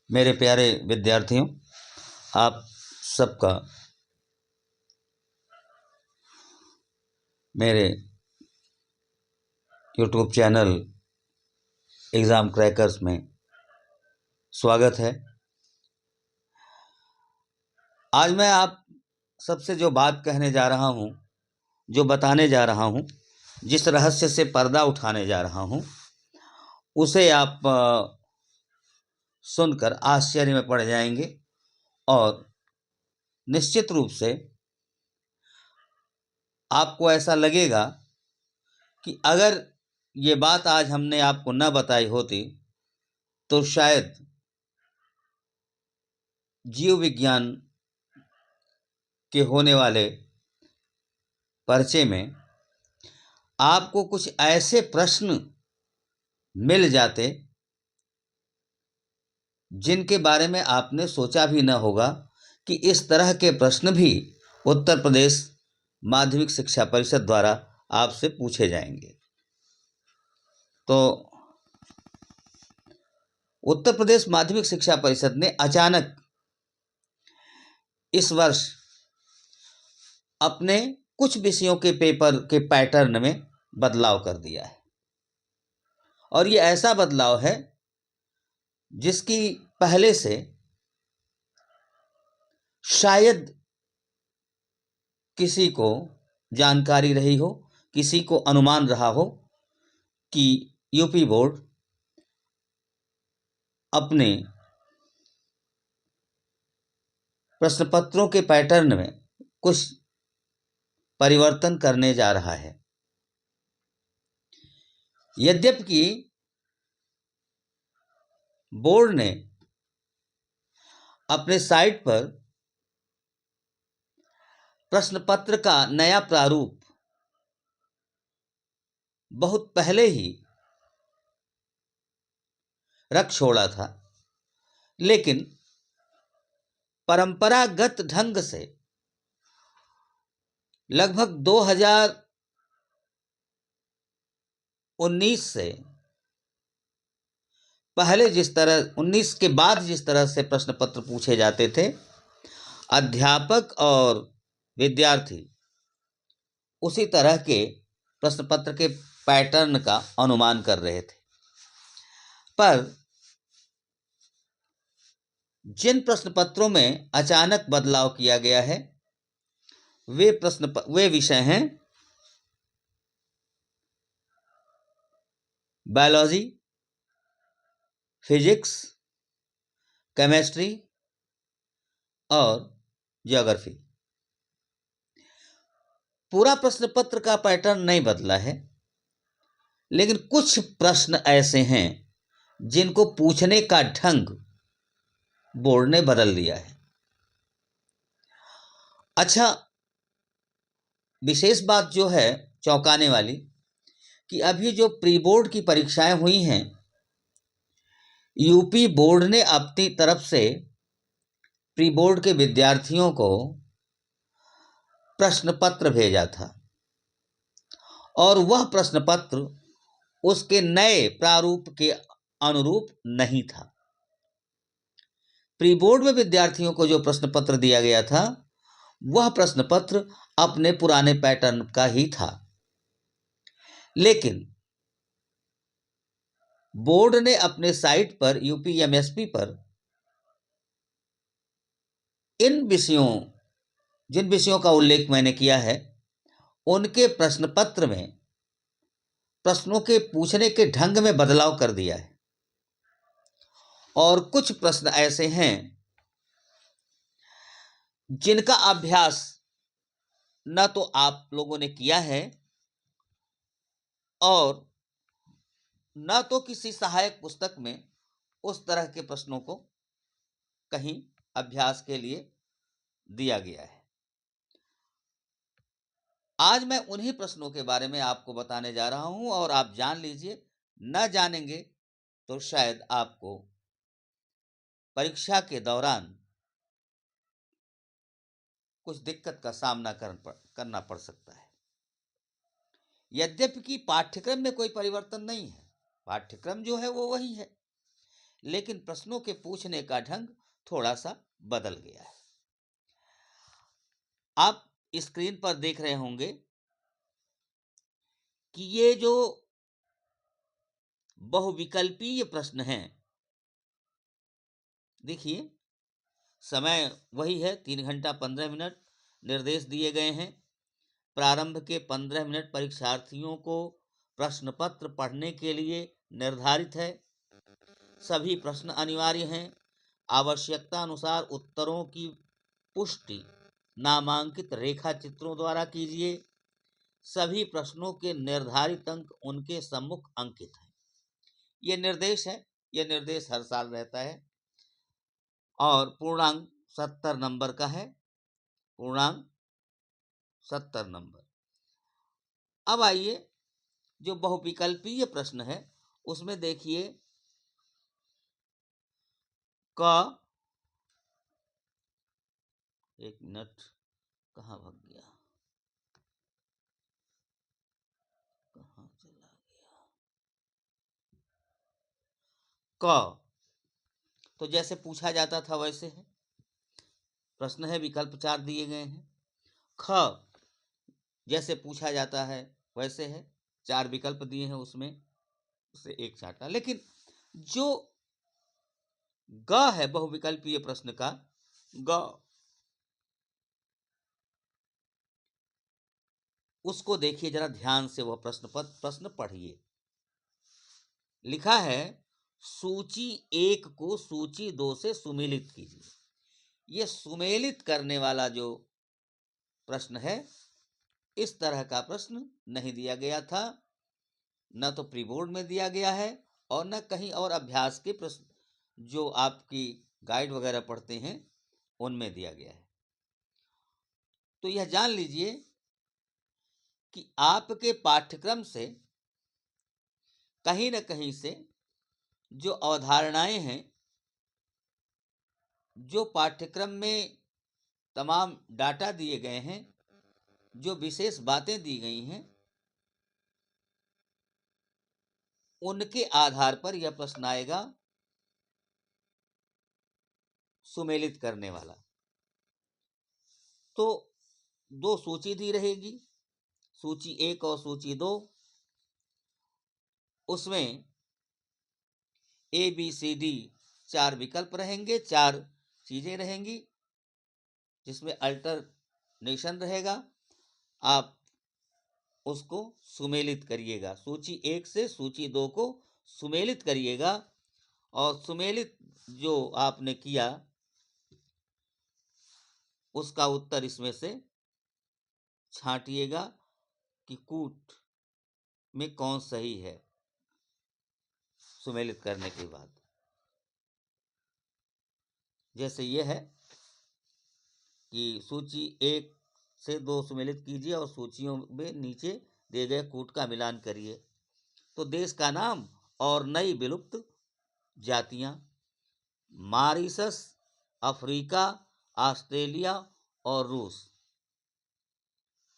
मेरे प्यारे विद्यार्थियों, आप सबका मेरे YouTube चैनल एग्ज़ाम क्रैकर्स में स्वागत है। आज मैं आप सबसे जो बात कहने जा रहा हूँ, जो बताने जा रहा हूँ, जिस रहस्य से पर्दा उठाने जा रहा हूँ, उसे आप सुनकर आश्चर्य में पड़ जाएंगे और निश्चित रूप से आपको ऐसा लगेगा कि अगर ये बात आज हमने आपको न बताई होती तो शायद जीव विज्ञान के होने वाले पर्चे में आपको कुछ ऐसे प्रश्न मिल जाते जिनके बारे में आपने सोचा भी न होगा कि इस तरह के प्रश्न भी उत्तर प्रदेश माध्यमिक शिक्षा परिषद द्वारा आपसे पूछे जाएंगे। तो उत्तर प्रदेश माध्यमिक शिक्षा परिषद ने अचानक इस वर्ष अपने कुछ विषयों के पेपर के पैटर्न में बदलाव कर दिया है और ये ऐसा बदलाव है जिसकी पहले से शायद किसी को जानकारी रही हो, किसी को अनुमान रहा हो कि यूपी बोर्ड अपने प्रश्न पत्रों के पैटर्न में कुछ परिवर्तन करने जा रहा है। यद्यपि बोर्ड ने अपने साइट पर प्रश्न पत्र का नया प्रारूप बहुत पहले ही रख छोड़ा था, लेकिन परंपरागत ढंग से लगभग 2019 से पहले जिस तरह 19 के बाद जिस तरह से प्रश्न पत्र पूछे जाते थे, अध्यापक और विद्यार्थी उसी तरह के प्रश्न पत्र के पैटर्न का अनुमान कर रहे थे। पर जिन प्रश्न पत्रों में अचानक बदलाव किया गया है वे विषय हैं बायोलॉजी, फिजिक्स, केमिस्ट्री और ज्योग्राफी। पूरा प्रश्न पत्र का पैटर्न नहीं बदला है, लेकिन कुछ प्रश्न ऐसे हैं जिनको पूछने का ढंग बोर्ड ने बदल दिया है। अच्छा, विशेष बात जो है चौंकाने वाली कि अभी जो प्री बोर्ड की परीक्षाएं हुई हैं, यूपी बोर्ड ने अपनी तरफ से प्री बोर्ड के विद्यार्थियों को प्रश्न पत्र भेजा था और वह प्रश्न पत्र उसके नए प्रारूप के अनुरूप नहीं था। प्री बोर्ड में विद्यार्थियों को जो प्रश्न पत्र दिया गया था वह प्रश्न पत्र अपने पुराने पैटर्न का ही था, लेकिन बोर्ड ने अपने साइट पर यूपीएमएसपी पर जिन विषयों का उल्लेख मैंने किया है उनके प्रश्न पत्र में प्रश्नों के पूछने के ढंग में बदलाव कर दिया है और कुछ प्रश्न ऐसे हैं जिनका अभ्यास न तो आप लोगों ने किया है और न तो किसी सहायक पुस्तक में उस तरह के प्रश्नों को कहीं अभ्यास के लिए दिया गया है। आज मैं उन्हीं प्रश्नों के बारे में आपको बताने जा रहा हूं और आप जान लीजिए, न जानेंगे तो शायद आपको परीक्षा के दौरान कुछ दिक्कत का सामना करना पड़ सकता है। यद्यपि कि पाठ्यक्रम में कोई परिवर्तन नहीं है, पाठ्यक्रम जो है वो वही है, लेकिन प्रश्नों के पूछने का ढंग थोड़ा सा बदल गया है। आप स्क्रीन पर देख रहे होंगे कि ये जो बहुविकल्पीय प्रश्न हैं, देखिए समय वही है, 3 घंटा 15 मिनट निर्देश दिए गए हैं। प्रारंभ के 15 मिनट परीक्षार्थियों को प्रश्न पत्र पढ़ने के लिए निर्धारित है। सभी प्रश्न अनिवार्य हैं। आवश्यकता अनुसार उत्तरों की पुष्टि नामांकित रेखा चित्रों द्वारा कीजिए। सभी प्रश्नों के निर्धारित अंक उनके सम्मुख अंकित हैं। ये निर्देश है, यह निर्देश हर साल रहता है और पूर्णांक 70 नंबर का है। पूर्णांक 70 नंबर। अब आइए जो बहुविकल्पीय प्रश्न है उसमें देखिए क, एक मिनट कहाँ भाग गया, कहाँ चला गया, क तो जैसे पूछा जाता था वैसे है, प्रश्न है, विकल्प 4 दिए गए हैं। ख जैसे पूछा जाता है वैसे है, 4 विकल्प दिए हैं, उसमें से एक छाटा। लेकिन जो ग है बहुविकल्पीय प्रश्न का, ग उसको देखिए जरा ध्यान से, वह प्रश्न पढ़िए। लिखा है सूची 1 को सूची 2 से सुमेलित कीजिए। ये सुमेलित करने वाला जो प्रश्न है, इस तरह का प्रश्न नहीं दिया गया था, न तो प्री बोर्ड में दिया गया है और न कहीं और अभ्यास के प्रश्न जो आपकी गाइड वगैरह पढ़ते हैं उनमें दिया गया है। तो यह जान लीजिए कि आपके पाठ्यक्रम से कहीं न कहीं से जो अवधारणाएं हैं, जो पाठ्यक्रम में तमाम डाटा दिए गए हैं, जो विशेष बातें दी गई हैं, उनके आधार पर यह प्रश्न आएगा सुमेलित करने वाला। तो 2 सूची दी रहेगी, सूची 1 और सूची 2। उसमें ABCD 4 विकल्प रहेंगे, 4 चीजें रहेंगी, जिसमें अल्टरनेशन रहेगा। आप उसको सुमेलित करिएगा, सूची 1 से सूची 2 को सुमेलित करिएगा और सुमेलित जो आपने किया उसका उत्तर इसमें से छांटिएगा कि कूट में कौन सही है। सुमेलित करने के बाद जैसे यह है कि सूची 1 से 2 सुमेलित कीजिए और सूचियों में नीचे दिए गए कूट का मिलान करिए। तो देश का नाम और नई विलुप्त जातियां, मॉरिशस, अफ्रीका, ऑस्ट्रेलिया और रूस।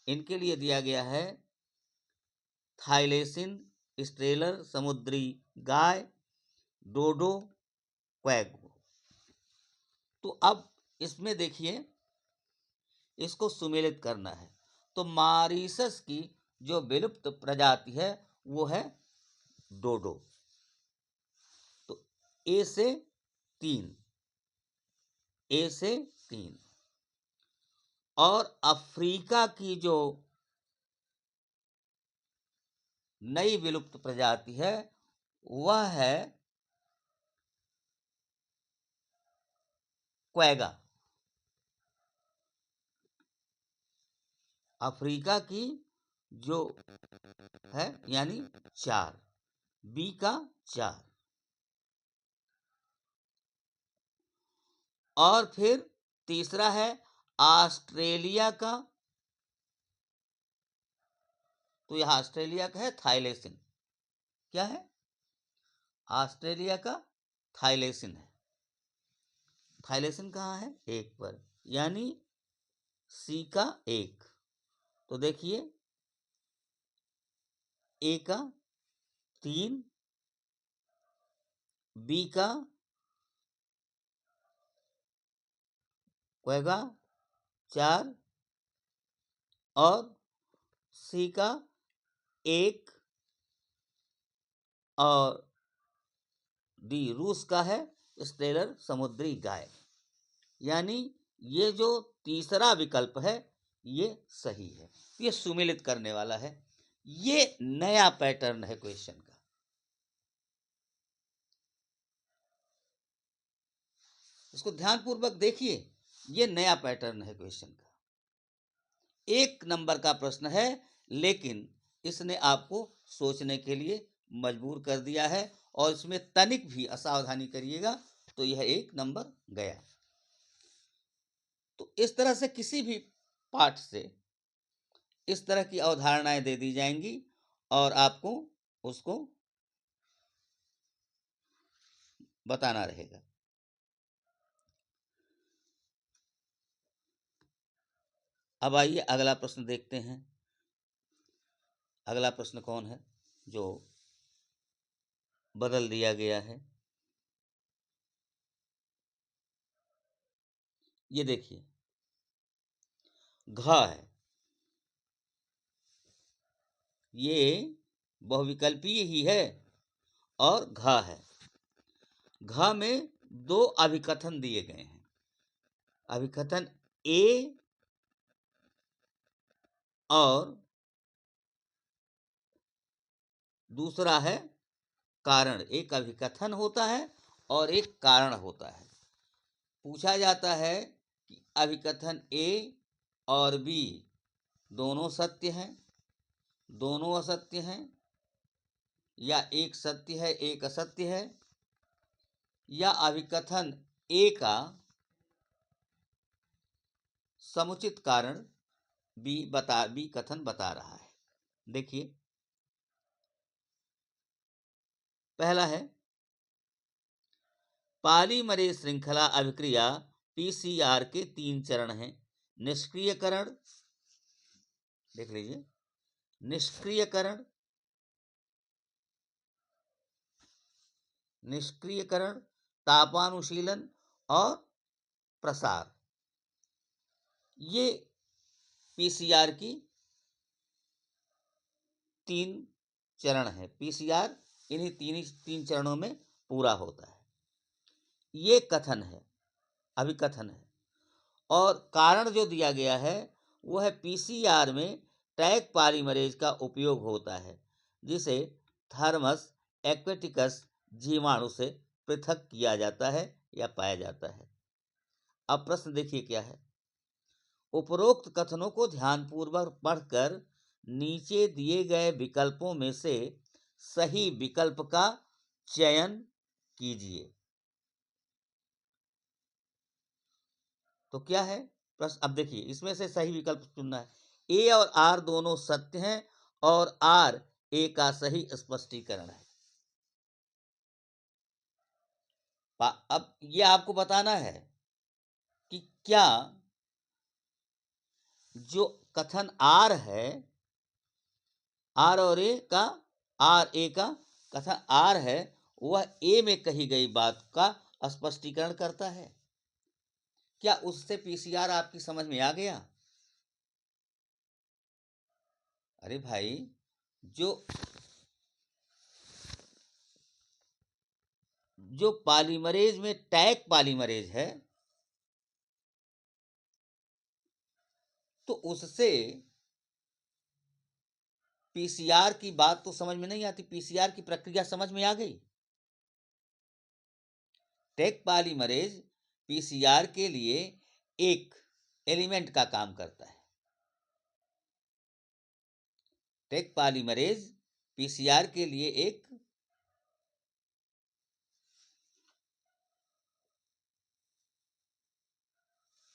इनके लिए दिया गया है थाइलेसिन, स्ट्रेलर समुद्री गाय, डोडो, क्वैगो। तो अब इसमें देखिए, इसको सुमेलित करना है। तो मॉरिशस की जो विलुप्त प्रजाति है वो है डोडो। तो ए से 3, ए से 3। और अफ्रीका की जो नई विलुप्त प्रजाति है वह है क्वैगा। अफ्रीका की जो है यानी 4, बी का 4। और फिर तीसरा है ऑस्ट्रेलिया का, तो यहां ऑस्ट्रेलिया का है थाइलेसिन। क्या है? ऑस्ट्रेलिया का थाइलेसिन है। थाइलेसिन कहाँ है? 1 पर, यानी सी का 1। तो देखिए ए का 3, बी का क्वेगा 4 और सी का 1 और डी रूस का है स्टेलर समुद्री गाय। यानी ये जो तीसरा विकल्प है ये सही है, ये सुमेलित करने वाला है। ये नया पैटर्न है क्वेश्चन का। इसको ध्यानपूर्वक देखिए, ये नया पैटर्न है क्वेश्चन का। 1 नंबर का प्रश्न है, लेकिन इसने आपको सोचने के लिए मजबूर कर दिया है और इसमें तनिक भी असावधानी करिएगा तो यह 1 नंबर गया। तो इस तरह से किसी भी पाठ से इस तरह की अवधारणाएं दे दी जाएंगी और आपको उसको बताना रहेगा। अब आइए अगला प्रश्न देखते हैं। अगला प्रश्न कौन है जो बदल दिया गया है? ये देखिए, घ है, ये बहुविकल्पीय ही है और घ है। घ में 2 अभिकथन दिए गए हैं, अभिकथन ए और दूसरा है कारण। एक अभिकथन होता है और एक कारण होता है। पूछा जाता है कि अभिकथन ए और बी दोनों सत्य हैं, दोनों असत्य हैं, या एक सत्य है एक असत्य है, या अभिकथन ए का समुचित कारण बी कथन बता रहा है। देखिए, पहला है पॉलीमरेज श्रृंखला अभिक्रिया पीसीआर के 3 चरण हैं। निष्क्रियकरण, देख लीजिए, निष्क्रियकरण, निष्क्रियकरण, तापानुशीलन और प्रसार, ये पीसीआर की 3 चरण है। पीसीआर इन्हीं 3 चरणों में पूरा होता है। ये कथन है, अभिकथन है। और कारण जो दिया गया है वो है पीसीआर में टैग पॉलीमरेज का उपयोग होता है, जिसे थर्मस एक्वेटिकस जीवाणु से पृथक किया जाता है या पाया जाता है। अब प्रश्न देखिए क्या है। उपरोक्त कथनों को ध्यानपूर्वक पढ़कर नीचे दिए गए विकल्पों में से सही विकल्प का चयन कीजिए। तो क्या है प्रश्न? अब देखिए, इसमें से सही विकल्प चुनना है। ए और आर दोनों सत्य हैं और आर ए का सही स्पष्टीकरण है। अब ये आपको बताना है कि क्या जो कथन आर है, आर और ए का, आर ए का कथन आर है, वह ए में कही गई बात का स्पष्टीकरण करता है। क्या उससे पीसीआर आपकी समझ में आ गया? अरे भाई, जो पॉलीमरेज में टैग पॉलीमरेज है, तो उससे पीसीआर की बात तो समझ में नहीं आती। पीसीआर की प्रक्रिया समझ में आ गई। टैग पॉलीमरेज पीसीआर के लिए एक एलिमेंट का काम करता है। टैग पॉलीमरेज पीसीआर के लिए एक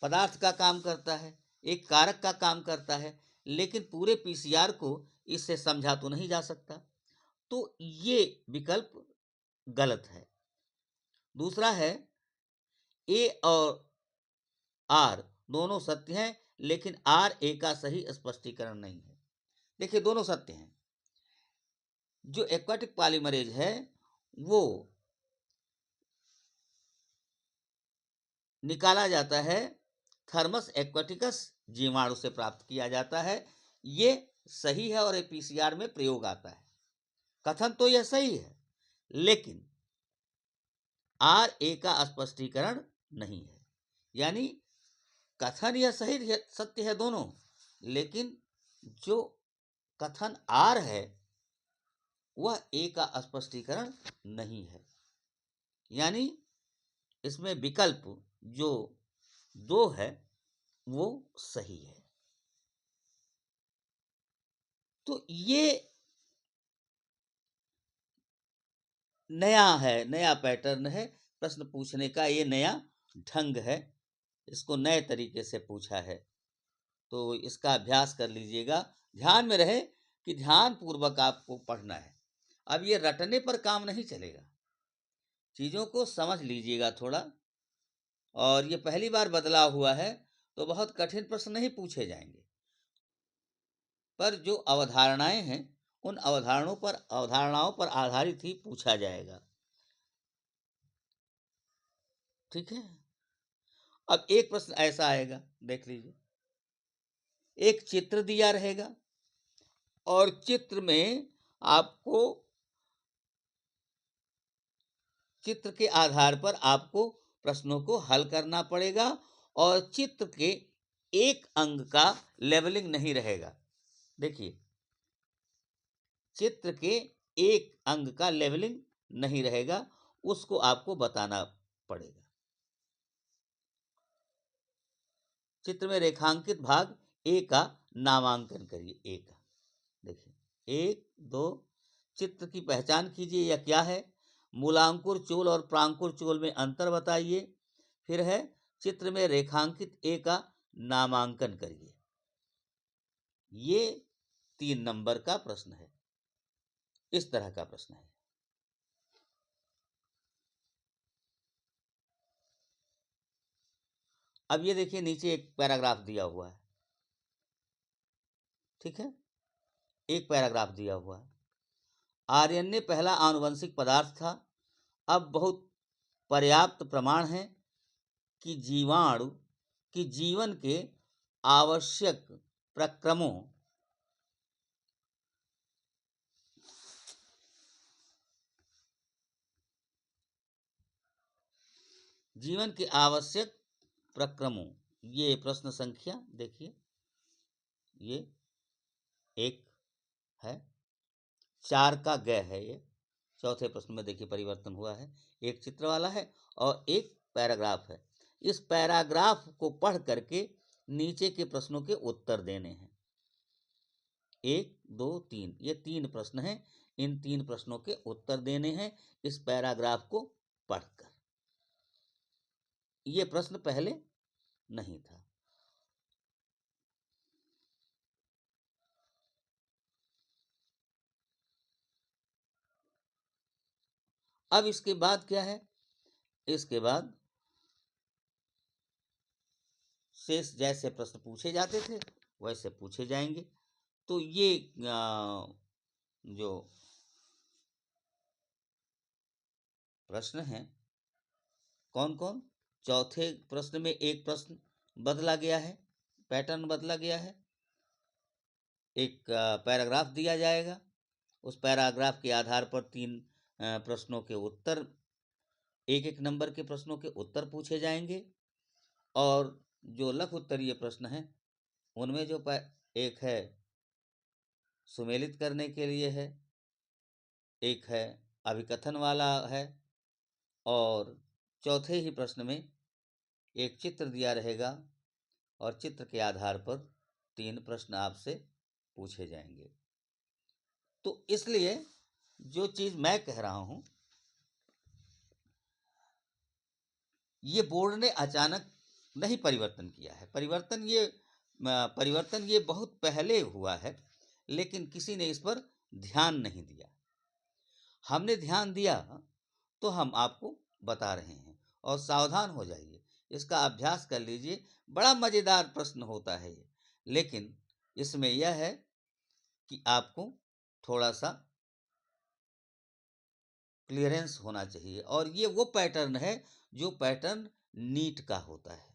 पदार्थ का काम करता है, एक कारक का काम करता है, लेकिन पूरे पीसीआर को इससे समझा तो नहीं जा सकता। तो ये विकल्प गलत है। दूसरा है ए और आर दोनों सत्य हैं, लेकिन आर ए का सही स्पष्टीकरण नहीं है। देखिए, दोनों सत्य हैं। जो एक्वाटिक पॉलीमरेज है वो निकाला जाता है थर्मस एक्वाटिकस जीवाणु से प्राप्त किया जाता है। ये सही है और ये पीसीआर में प्रयोग आता है। कथन तो यह सही है, लेकिन आर ए का स्पष्टीकरण नहीं है। यानी कथन यह सही है, सत्य है दोनों, लेकिन जो कथन आर है वह ए का स्पष्टीकरण नहीं है। यानी इसमें विकल्प जो दो है वो सही है। तो ये नया है, नया पैटर्न है प्रश्न पूछने का, ये नया ढंग है, इसको नए तरीके से पूछा है। तो इसका अभ्यास कर लीजिएगा। ध्यान में रहे कि ध्यान पूर्वक आपको पढ़ना है। अब ये रटने पर काम नहीं चलेगा, चीज़ों को समझ लीजिएगा थोड़ा। और ये पहली बार बदलाव हुआ है तो बहुत कठिन प्रश्न नहीं पूछे जाएंगे, पर जो अवधारणाएं हैं उन अवधारणाओं पर आधारित ही पूछा जाएगा। ठीक है। अब एक प्रश्न ऐसा आएगा, देख लीजिए। एक चित्र दिया रहेगा और चित्र में आपको, चित्र के आधार पर आपको प्रश्नों को हल करना पड़ेगा और चित्र के एक अंग का लेवलिंग नहीं रहेगा। देखिए, चित्र के एक अंग का लेवलिंग नहीं रहेगा, उसको आपको बताना पड़ेगा। चित्र में रेखांकित भाग ए का नामांकन करिए। ए का देखिए, 1 2, चित्र की पहचान कीजिए, यह क्या है। मूलांकुर चोल और प्रांकुर चोल में अंतर बताइए। फिर है चित्र में रेखांकित ए का नामांकन करिए। ये 3 नंबर का प्रश्न है, इस तरह का प्रश्न है। अब ये देखिए, नीचे एक पैराग्राफ दिया हुआ है। ठीक है, एक पैराग्राफ दिया हुआ है। आर्यन पहला आनुवंशिक पदार्थ था। अब बहुत पर्याप्त प्रमाण है कि जीवाणु की जीवन के आवश्यक प्रक्रमों जीवन के आवश्यक प्रक्रमों, ये प्रश्न संख्या देखिए, ये 1 है, 4 का ग है। ये चौथे प्रश्न में देखिए परिवर्तन हुआ है, एक चित्र वाला है और एक पैराग्राफ है। इस पैराग्राफ को पढ़ करके नीचे के प्रश्नों के उत्तर देने हैं। 1 2 3, ये 3 प्रश्न हैं। इन 3 प्रश्नों के उत्तर देने हैं इस पैराग्राफ को पढ़कर। ये प्रश्न पहले नहीं था। अब इसके बाद क्या है, इसके बाद शेष जैसे प्रश्न पूछे जाते थे वैसे पूछे जाएंगे। तो ये जो प्रश्न हैं, कौन कौन, चौथे प्रश्न में एक प्रश्न बदला गया है, पैटर्न बदला गया है। एक पैराग्राफ दिया जाएगा, उस पैराग्राफ के आधार पर 3 प्रश्नों के उत्तर, एक एक नंबर के प्रश्नों के उत्तर पूछे जाएंगे। और जो लघु उत्तरीय प्रश्न हैं उनमें जो एक है सुमेलित करने के लिए है, एक है अभिकथन वाला है, और चौथे ही प्रश्न में एक चित्र दिया रहेगा और चित्र के आधार पर 3 प्रश्न आपसे पूछे जाएंगे। तो इसलिए जो चीज़ मैं कह रहा हूं, ये बोर्ड ने अचानक नहीं परिवर्तन किया है। परिवर्तन ये बहुत पहले हुआ है, लेकिन किसी ने इस पर ध्यान नहीं दिया। हमने ध्यान दिया तो हम आपको बता रहे हैं, और सावधान हो जाइए, इसका अभ्यास कर लीजिए। बड़ा मज़ेदार प्रश्न होता है ये, लेकिन इसमें यह है कि आपको थोड़ा सा क्लियरेंस होना चाहिए, और ये वो पैटर्न है जो पैटर्न नीट का होता है।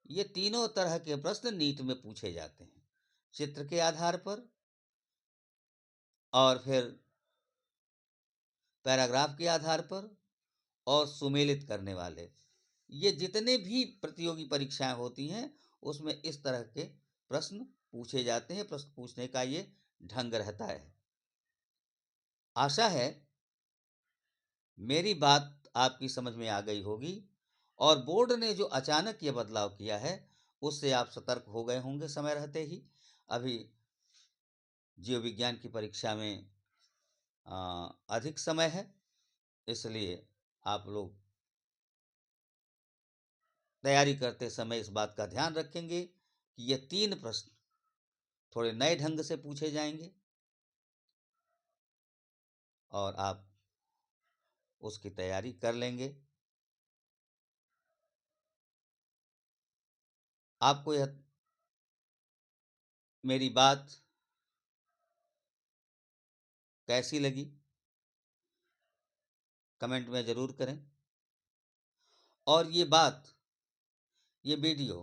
ये तीनों तरह के प्रश्न नीट में पूछे जाते हैं, चित्र के आधार पर और फिर पैराग्राफ के आधार पर और सुमेलित करने वाले। ये जितने भी प्रतियोगी परीक्षाएं होती हैं उसमें इस तरह के प्रश्न पूछे जाते हैं। प्रश्न पूछने का ये ढंग रहता है। आशा है मेरी बात आपकी समझ में आ गई होगी और बोर्ड ने जो अचानक ये बदलाव किया है उससे आप सतर्क हो गए होंगे समय रहते ही। अभी जीव विज्ञान की परीक्षा में अधिक समय है, इसलिए आप लोग तैयारी करते समय इस बात का ध्यान रखेंगे कि ये 3 प्रश्न थोड़े नए ढंग से पूछे जाएंगे और आप उसकी तैयारी कर लेंगे। आपको यह मेरी बात कैसी लगी कमेंट में ज़रूर करें और ये वीडियो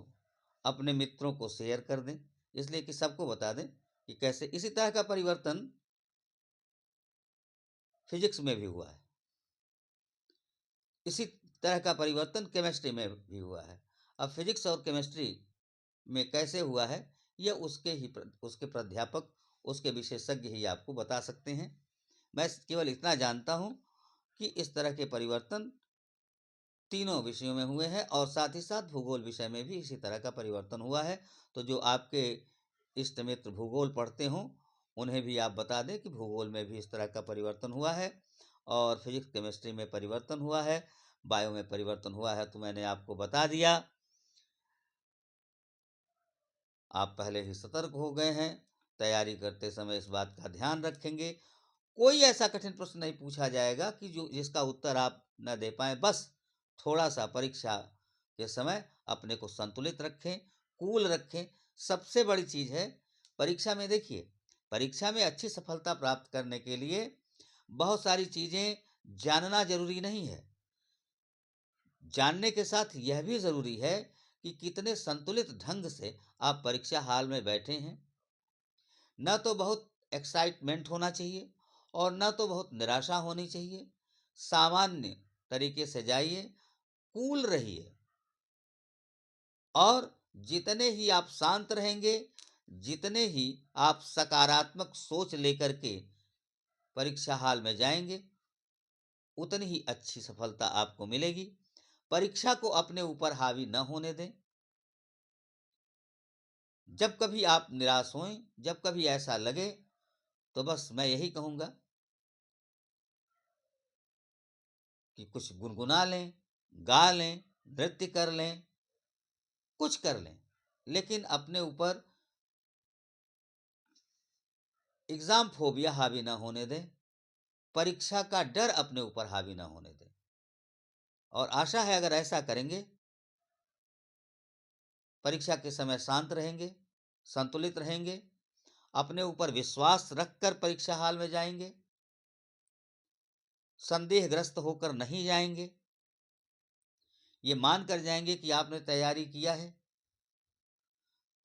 अपने मित्रों को शेयर कर दें, इसलिए कि सबको बता दें कि कैसे इसी तरह का परिवर्तन फिजिक्स में भी हुआ है, इसी तरह का परिवर्तन केमिस्ट्री में भी हुआ है। अब फिजिक्स और केमिस्ट्री में कैसे हुआ है यह उसके प्राध्यापक, उसके विशेषज्ञ ही आपको बता सकते हैं। मैं केवल इतना जानता हूं कि इस तरह के परिवर्तन तीनों विषयों में हुए हैं और साथ ही साथ भूगोल विषय में भी इसी तरह का परिवर्तन हुआ है। तो जो आपके इष्ट मित्र भूगोल पढ़ते हों उन्हें भी आप बता दें कि भूगोल में भी इस तरह का परिवर्तन हुआ है और फिजिक्स केमिस्ट्री में परिवर्तन हुआ है, बायो में परिवर्तन हुआ है। तो मैंने आपको बता दिया, आप पहले ही सतर्क हो गए हैं। तैयारी करते समय इस बात का ध्यान रखेंगे। कोई ऐसा कठिन प्रश्न नहीं पूछा जाएगा कि जिसका उत्तर आप न दे पाएं। बस थोड़ा सा परीक्षा के समय अपने को संतुलित रखें, कूल रखें। सबसे बड़ी चीज़ है परीक्षा में, देखिए परीक्षा में अच्छी सफलता प्राप्त करने के लिए बहुत सारी चीज़ें जानना जरूरी नहीं है। जानने के साथ यह भी ज़रूरी है कि कितने संतुलित ढंग से आप परीक्षा हाल में बैठे हैं। न तो बहुत एक्साइटमेंट होना चाहिए और न तो बहुत निराशा होनी चाहिए। सामान्य तरीके से जाइए, कूल रहिए और जितने ही आप शांत रहेंगे, जितने ही आप सकारात्मक सोच लेकर के परीक्षा हाल में जाएंगे, उतनी ही अच्छी सफलता आपको मिलेगी। परीक्षा को अपने ऊपर हावी न होने दें। जब कभी आप निराश हों, जब कभी ऐसा लगे, तो बस मैं यही कहूँगा कि कुछ गुनगुना लें, गा लें, नृत्य कर लें, कुछ कर लें, लेकिन अपने ऊपर एग्जाम फोबिया हावी ना होने दें, परीक्षा का डर अपने ऊपर हावी ना होने दें। और आशा है अगर ऐसा करेंगे, परीक्षा के समय शांत रहेंगे, संतुलित रहेंगे, अपने ऊपर विश्वास रखकर परीक्षा हाल में जाएंगे, संदेहग्रस्त होकर नहीं जाएंगे, ये मान कर जाएंगे कि आपने तैयारी किया है,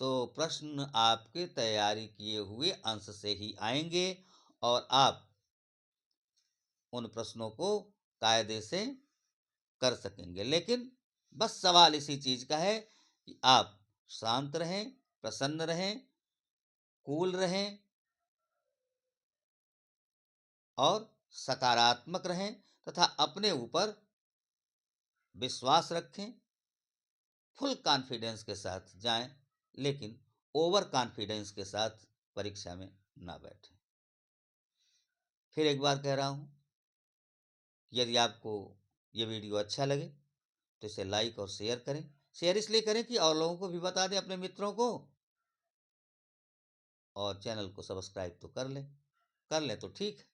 तो प्रश्न आपके तैयारी किए हुए अंश से ही आएंगे और आप उन प्रश्नों को कायदे से कर सकेंगे। लेकिन बस सवाल इसी चीज का है कि आप शांत रहें, प्रसन्न रहें, कूल रहें और सकारात्मक रहें तथा अपने ऊपर विश्वास रखें। फुल कॉन्फिडेंस के साथ जाएं, लेकिन ओवर कॉन्फिडेंस के साथ परीक्षा में ना बैठें। फिर एक बार कह रहा हूं, यदि आपको ये वीडियो अच्छा लगे तो इसे लाइक और शेयर करें। शेयर इसलिए करें कि और लोगों को भी बता दें, अपने मित्रों को, और चैनल को सब्सक्राइब तो कर लें तो ठीक है।